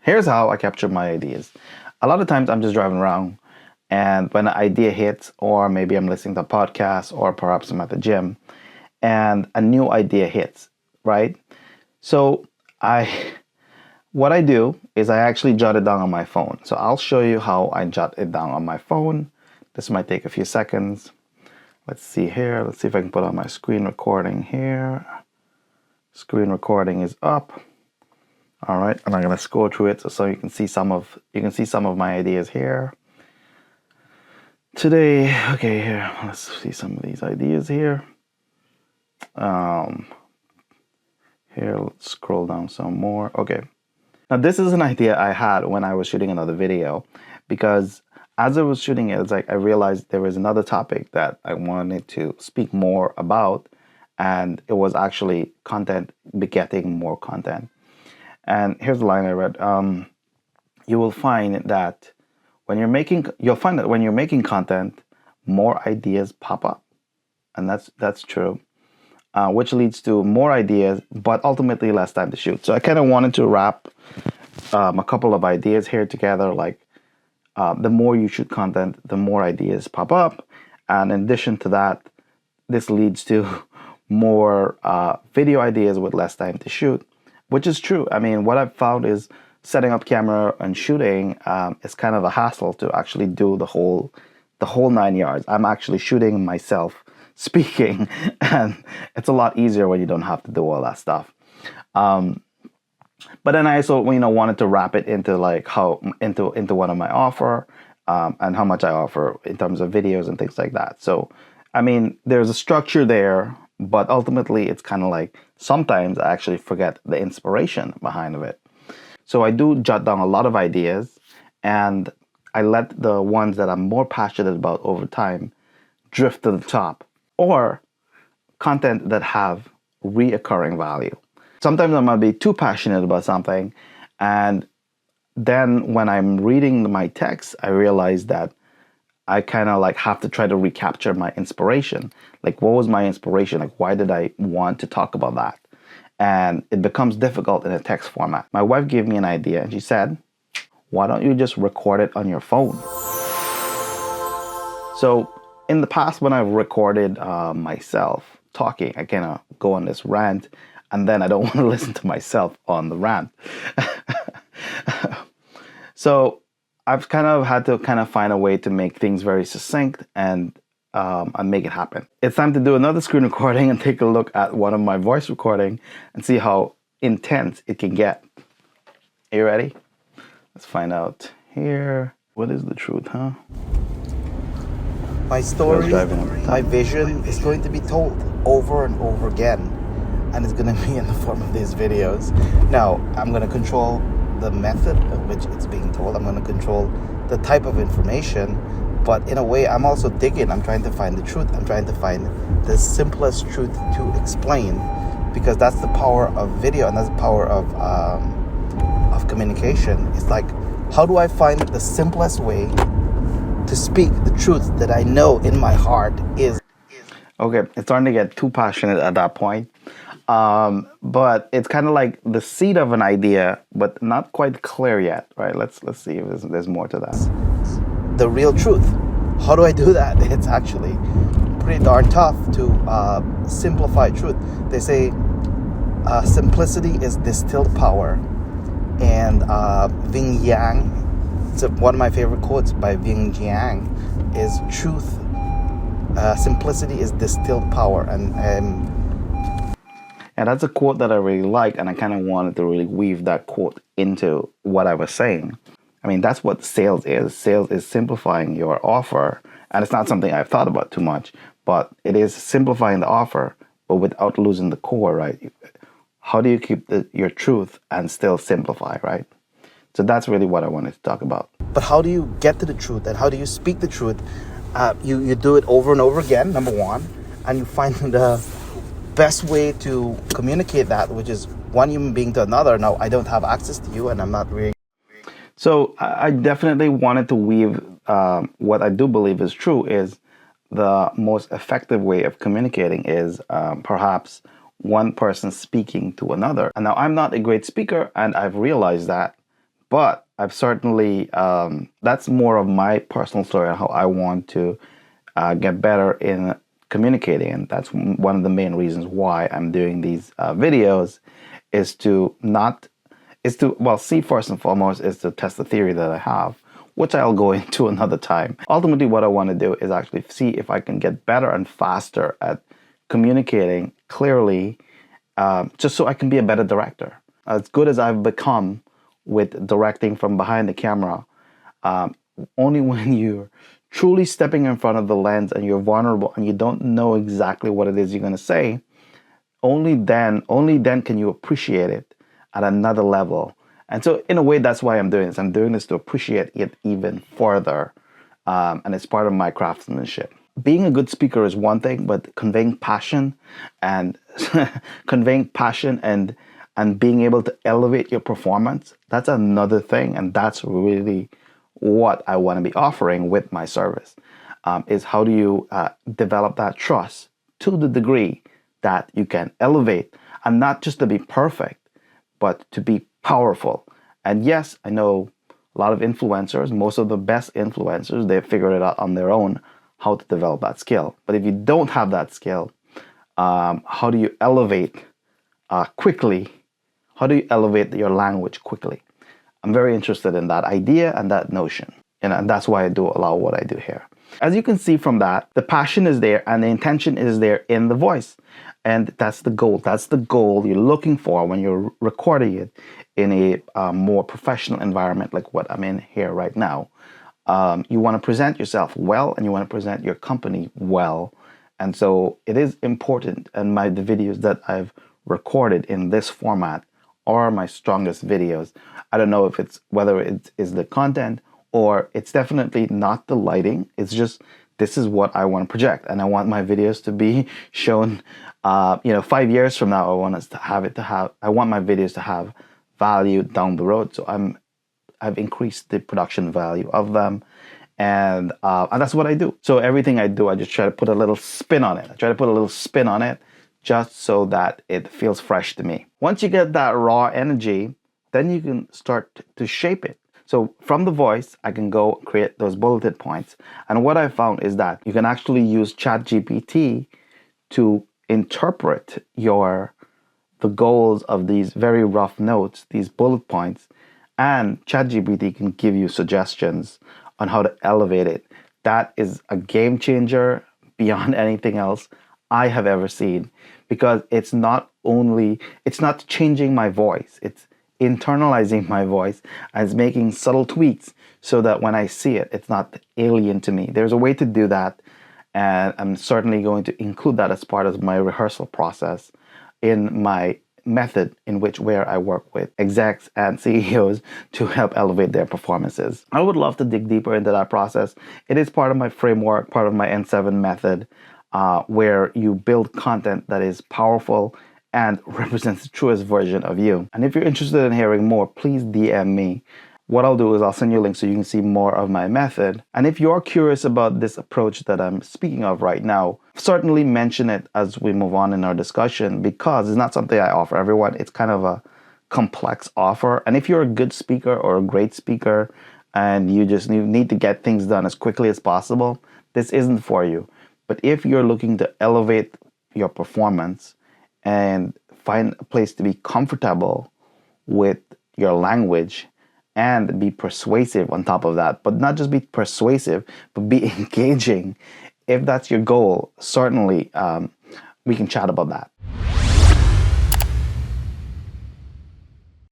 Here's how I capture my ideas. A lot of times I'm just driving around, and when an idea hits, or maybe I'm listening to a podcast, or perhaps I'm at the gym, and a new idea hits, right? So I what I do is I actually jot it down on my phone. So I'll show you how I jot it down on my phone. This might take a few seconds. Let's see here. Let's see if I can put on my screen recording here. Screen recording is up. All right, and I'm gonna scroll through it so you can see some of my ideas here. Today, okay, here, let's see some of these ideas here. Here, let's scroll down some more. Okay. Now, this is an idea I had when I was shooting another video, because as I was shooting it, it's like I realized there was another topic that I wanted to speak more about, and it was actually content begetting more content. And here's the line I read. You'll find that when you're making content, more ideas pop up, and that's true. Which leads to more ideas, but ultimately less time to shoot. So I kind of wanted to wrap a couple of ideas here together. Like the more you shoot content, the more ideas pop up. And in addition to that, this leads to more video ideas with less time to shoot, which is true. I mean, what I've found is setting up camera and shooting is kind of a hassle to actually do the whole 9 yards. I'm actually shooting myself speaking, and it's a lot easier when you don't have to do all that stuff. But then I also, wanted to wrap it into like into one of my offer, and how much I offer in terms of videos and things like that. So, I mean, there's a structure there, but ultimately it's kind of like sometimes I actually forget the inspiration behind of it. So I do jot down a lot of ideas, and I let the ones that I'm more passionate about over time drift to the top, or content that have reoccurring value. Sometimes I might be too passionate about something, and then when I'm reading my text, I realize that I kind of like have to try to recapture my inspiration. Like, what was my inspiration? Like, why did I want to talk about that? And it becomes difficult in a text format. My wife gave me an idea, and she said, why don't you just record it on your phone? So in the past, when I've recorded myself talking, I kind of go on this rant, and then I don't want to listen to myself on the rant. So I've kind of had to find a way to make things very succinct and make it happen. It's time to do another screen recording and take a look at one of my voice recording and see how intense it can get. Are you ready? Let's find out here. What is the truth, huh? My story, my vision is going to be told over and over again, and it's going to be in the form of these videos. Now, I'm going to control the method of which it's being told. I'm going to control the type of information, but in a way, I'm also digging. I'm trying to find the truth. I'm trying to find the simplest truth to explain, because that's the power of video, and that's the power of communication. It's like, how do I find the simplest way to speak the truth that I know in my heart is. Okay, it's starting to get too passionate at that point. But it's kind of like the seed of an idea, but not quite clear yet, right? Let's see if there's more to that. The real truth. How do I do that? It's actually pretty darn tough to simplify truth. They say simplicity is distilled power. And Ving Yang, so one of my favorite quotes by Ving Jiang is truth, simplicity is distilled power. And that's a quote that I really like, and I kind of wanted to really weave that quote into what I was saying. I mean, that's what sales is. Sales is simplifying your offer, and it's not something I've thought about too much, but it is simplifying the offer, but without losing the core, right? How do you keep your truth and still simplify, right? So that's really what I wanted to talk about. But how do you get to the truth, and how do you speak the truth? You do it over and over again, number one, and you find the best way to communicate that, which is one human being to another. Now, I don't have access to you, and I'm not really. So I definitely wanted to weave what I do believe is true is the most effective way of communicating is perhaps one person speaking to another. And now I'm not a great speaker, and I've realized that, But I've certainly, that's more of my personal story on how I want to get better in communicating. And that's one of the main reasons why I'm doing these videos is to see, first and foremost, is to test the theory that I have, which I'll go into another time. Ultimately, what I want to do is actually see if I can get better and faster at communicating clearly, just so I can be a better director. As good as I've become with directing from behind the camera, only when you're truly stepping in front of the lens and you're vulnerable and you don't know exactly what it is you're going to say, only then can you appreciate it at another level. And so in a way, that's why I'm doing this. I'm doing this to appreciate it even further. And it's part of my craftsmanship. Being a good speaker is one thing, but conveying passion and and being able to elevate your performance, that's another thing. And that's really what I want to be offering with my service, is how do you develop that trust to the degree that you can elevate, and not just to be perfect, but to be powerful. And yes, I know a lot of influencers, most of the best influencers, they've figured it out on their own how to develop that skill. But if you don't have that skill, how do you elevate quickly? How do you elevate your language quickly? I'm very interested in that idea and that notion. And that's why I do a lot of what I do here. As you can see from that, the passion is there and the intention is there in the voice. And that's the goal. That's the goal you're looking for when you're recording it in a more professional environment like what I'm in here right now. You want to present yourself well and you want to present your company well. And so it is important, and the videos that I've recorded in this format are my strongest videos. I don't know if whether it is the content or it's definitely not the lighting. It's just, this is what I want to project, and I want my videos to be shown. 5 years from now, I want my videos to have value down the road. So I've increased the production value of them, and that's what I do. So everything I do, I just try to put a little spin on it. Just so that it feels fresh to me. Once you get that raw energy, then you can start to shape it. So from the voice, I can go create those bulleted points. And what I found is that you can actually use ChatGPT to interpret the goals of these very rough notes, these bullet points, and ChatGPT can give you suggestions on how to elevate it. That is a game changer beyond anything else I have ever seen, because it's not changing my voice, it's internalizing my voice and it's making subtle tweaks so that when I see it, it's not alien to me. There's a way to do that, and I'm certainly going to include that as part of my rehearsal process in my method where I work with execs and CEOs to help elevate their performances. I would love to dig deeper into that process. It is part of my framework, part of my N7 method, where you build content that is powerful and represents the truest version of you. And if you're interested in hearing more, please DM me. What I'll do is I'll send you a link so you can see more of my method. And if you're curious about this approach that I'm speaking of right now, certainly mention it as we move on in our discussion, because it's not something I offer everyone. It's kind of a complex offer. And if you're a good speaker or a great speaker and you need to get things done as quickly as possible, this isn't for you. But if you're looking to elevate your performance and find a place to be comfortable with your language and be persuasive on top of that, but not just be persuasive, but be engaging, if that's your goal, certainly we can chat about that.